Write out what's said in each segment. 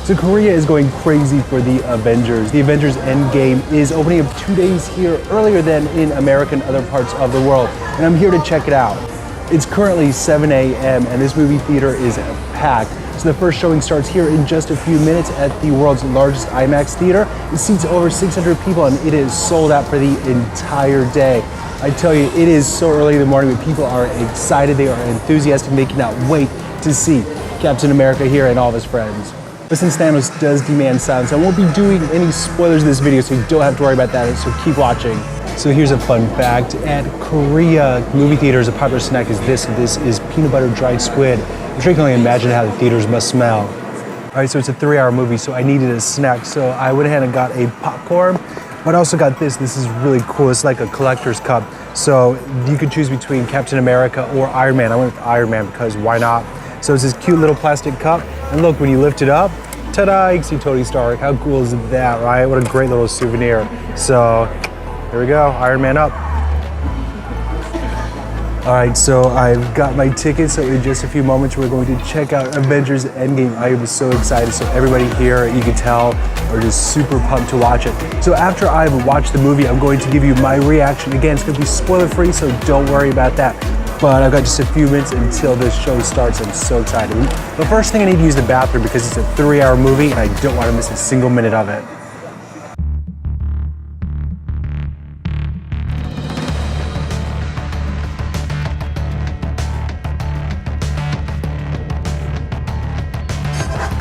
So Korea is going crazy for the Avengers. The Avengers Endgame is opening up 2 days here earlier than in America and other parts of the world. And I'm here to check it out. It's currently 7 a.m. and this movie theater is packed. So the first showing starts here in just a few minutes at the world's largest IMAX theater. It seats over 600 people and it is sold out for the entire day. I tell you, it is so early in the morning, but people are excited, they are enthusiastic, and they cannot wait to see Captain America here and all of his friends. But since Thanos does demand silence, I won't be doing any spoilers in this video, so you don't have to worry about that, so keep watching. So here's a fun fact. At Korea, movie theaters, a popular snack is this. This is peanut butter dried squid. I'm sure you can only imagine how the theaters must smell. All right, so it's a 3-hour movie, so I needed a snack. So I went ahead and got a popcorn, but I also got this. This is really cool. It's like a collector's cup. So you could choose between Captain America or Iron Man. I went with Iron Man because why not? So it's this cute little plastic cup. And look, when you lift it up, ta-da, you can see Tony Stark. How cool is that, right? What a great little souvenir. So here we go, Iron Man up. All right, so I've got my ticket, so in just a few moments we're going to check out Avengers Endgame. I am so excited, so everybody here, you can tell, are just super pumped to watch it. So after I've watched the movie, I'm going to give you my reaction. Again, it's gonna be spoiler free, so don't worry about that. But I've got just a few minutes until this show starts. I'm so excited. The first thing I need to use the bathroom because it's a 3-hour movie and I don't want to miss a single minute of it.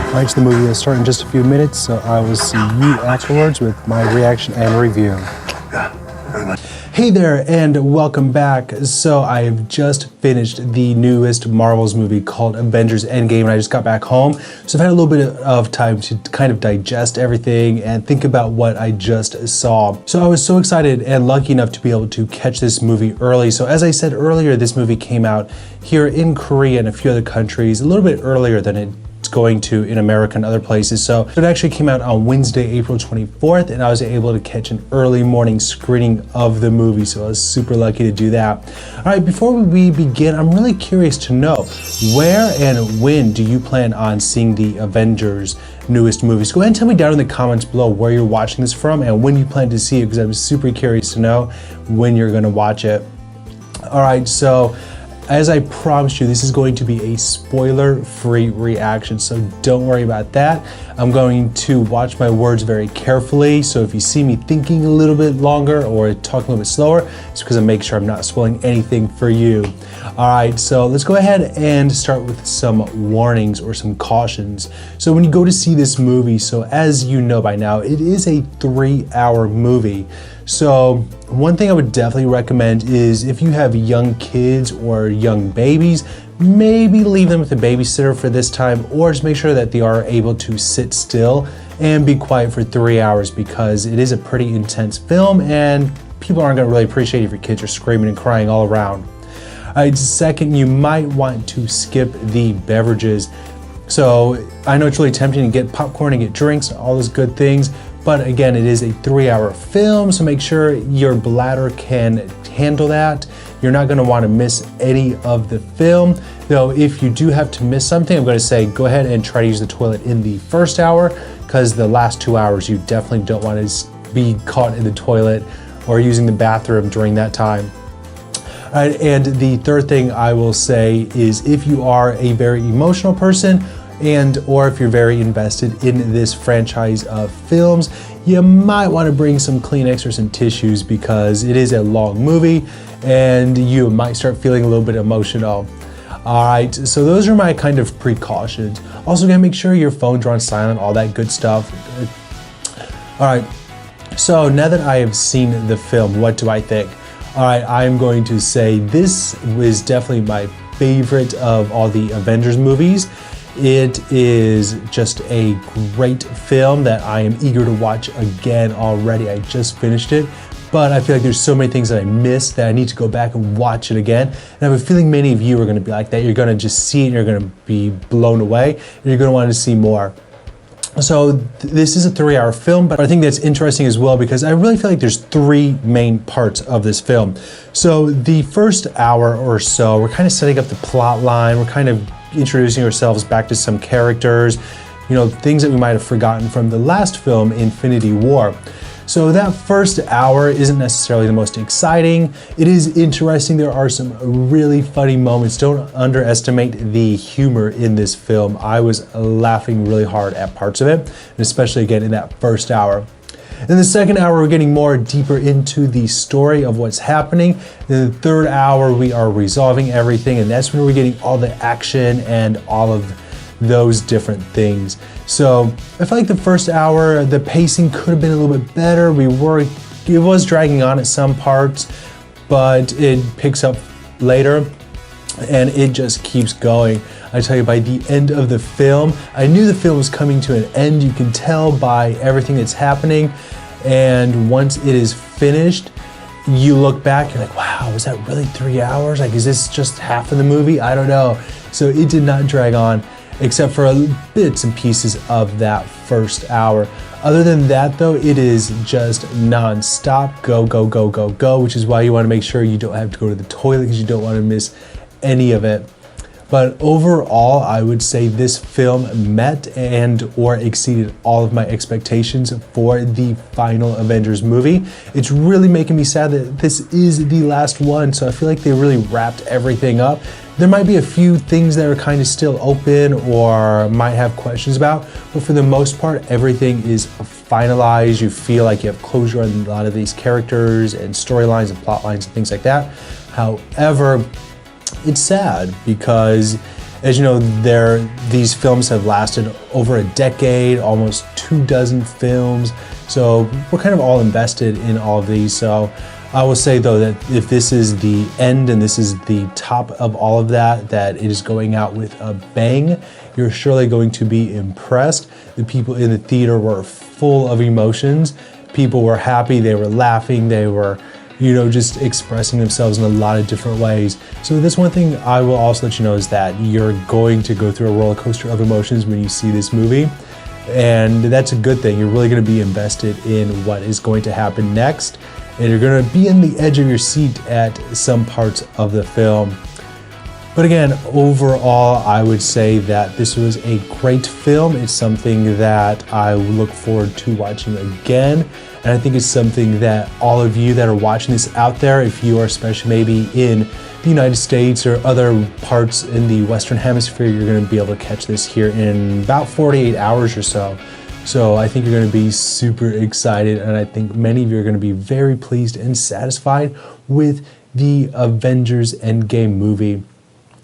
All right, so the movie will start in just a few minutes, so I will see you afterwards with my reaction and review. Hey there, and welcome back. So I've just finished the newest Marvel's movie called Avengers Endgame, and I just got back home. So I've had a little bit of time to kind of digest everything and think about what I just saw. So I was so excited and lucky enough to be able to catch this movie early. So as I said earlier, this movie came out here in Korea and a few other countries a little bit earlier than it's going to in America and other places. So it actually came out on Wednesday, April 24th, and I was able to catch an early morning screening of the movie. So I was super lucky to do that. All right, before we begin, I'm really curious to know where and when do you plan on seeing the Avengers newest movies? Go ahead and tell me down in the comments below where you're watching this from and when you plan to see it, because I'm super curious to know when you're gonna watch it. All right, so as I promised you, this is going to be a spoiler-free reaction, so don't worry about that. I'm going to watch my words very carefully, so if you see me thinking a little bit longer or talking a little bit slower, it's because I make sure I'm not spoiling anything for you. All right, so let's go ahead and start with some warnings or some cautions. So when you go to see this movie, so as you know by now, it is a 3-hour movie. So one thing I would definitely recommend is if you have young kids or young babies, maybe leave them with a babysitter for this time, or just make sure that they are able to sit still and be quiet for 3 hours, because it is a pretty intense film and people aren't going to really appreciate it if your kids are screaming and crying all around. Second, you might want to skip the beverages. So I know it's really tempting to get popcorn and get drinks, all those good things. But again, it is a 3-hour film, so make sure your bladder can handle that. You're not gonna wanna miss any of the film. Though if you do have to miss something, I'm gonna say go ahead and try to use the toilet in the first hour, because the last 2 hours you definitely don't wanna be caught in the toilet or using the bathroom during that time. And the third thing I will say is if you are a very emotional person, or if you're very invested in this franchise of films, you might want to bring some Kleenex or some tissues, because it is a long movie and you might start feeling a little bit emotional. All right, so those are my kind of precautions. Also, gotta make sure your phones are on silent, all that good stuff. All right, so now that I have seen the film, what do I think? All right, I'm going to say this was definitely my favorite of all the Avengers movies. It is just a great film that I am eager to watch again already. I just finished it, but I feel like there's so many things that I missed that I need to go back and watch it again. And I have a feeling many of you are gonna be like that. You're gonna just see it and you're gonna be blown away and you're gonna want to see more. So this is a 3-hour film, but I think that's interesting as well because I really feel like there's 3 main parts of this film. So the first hour or so, we're kind of setting up the plot line. We're kind of introducing ourselves back to some characters, things that we might have forgotten from the last film, Infinity War. So that first hour isn't necessarily the most exciting. It is interesting. There are some really funny moments. Don't underestimate the humor in this film. I was laughing really hard at parts of it, and especially again in that first hour. In the second hour, we're getting more deeper into the story of what's happening. In the third hour, we are resolving everything, and that's when we're getting all the action and all of those different things. So I feel like the first hour, the pacing could have been a little bit better. It was dragging on at some parts, but it picks up later and it just keeps going. I tell you, by the end of the film, I knew the film was coming to an end. You can tell by everything that's happening. And once it is finished, you look back, you're like, wow, was that really 3 hours? Like, is this just half of the movie? I don't know. So it did not drag on, except for bits and pieces of that first hour. Other than that though, it is just non-stop, go, go, go, go, go, which is why you want to make sure you don't have to go to the toilet because you don't want to miss any of it. But overall, I would say this film met and or exceeded all of my expectations for the final Avengers movie. It's really making me sad that this is the last one, so I feel like they really wrapped everything up. There might be a few things that are kind of still open or might have questions about, but for the most part, everything is finalized. You feel like you have closure on a lot of these characters and storylines and plot lines and things like that. However, it's sad because, as you know, these films have lasted over a decade, almost 24 films. So we're kind of all invested in all of these. So I will say though that if this is the end and this is the top of all of that, that it is going out with a bang, you're surely going to be impressed. The people in the theater were full of emotions. People were happy, they were laughing, they were just expressing themselves in a lot of different ways. So this one thing I will also let you know is that you're going to go through a roller coaster of emotions when you see this movie. And that's a good thing. You're really going to be invested in what is going to happen next. And you're going to be in the edge of your seat at some parts of the film. But again, overall, I would say that this was a great film. It's something that I look forward to watching again. And I think it's something that all of you that are watching this out there, if you are especially maybe in the United States or other parts in the Western Hemisphere, you're going to be able to catch this here in about 48 hours or so. So I think you're going to be super excited, and I think many of you are going to be very pleased and satisfied with the Avengers Endgame movie.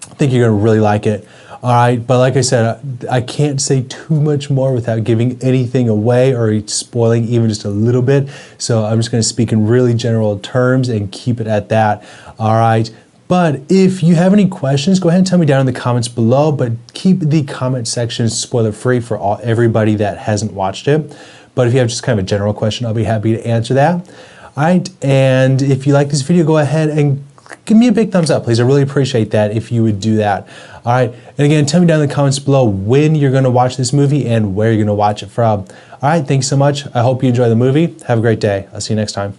I think you're going to really like it. All right, but like I said, I can't say too much more without giving anything away or spoiling even just a little bit. So I'm just going to speak in really general terms and keep it at that. All right. But if you have any questions, go ahead and tell me down in the comments below, but keep the comment section spoiler free for everybody that hasn't watched it. But if you have just kind of a general question, I'll be happy to answer that. All right. And if you like this video, go ahead and give me a big thumbs up, please. I really appreciate that if you would do that. All right. And again, tell me down in the comments below when you're going to watch this movie and where you're going to watch it from. All right. Thanks so much. I hope you enjoy the movie. Have a great day. I'll see you next time.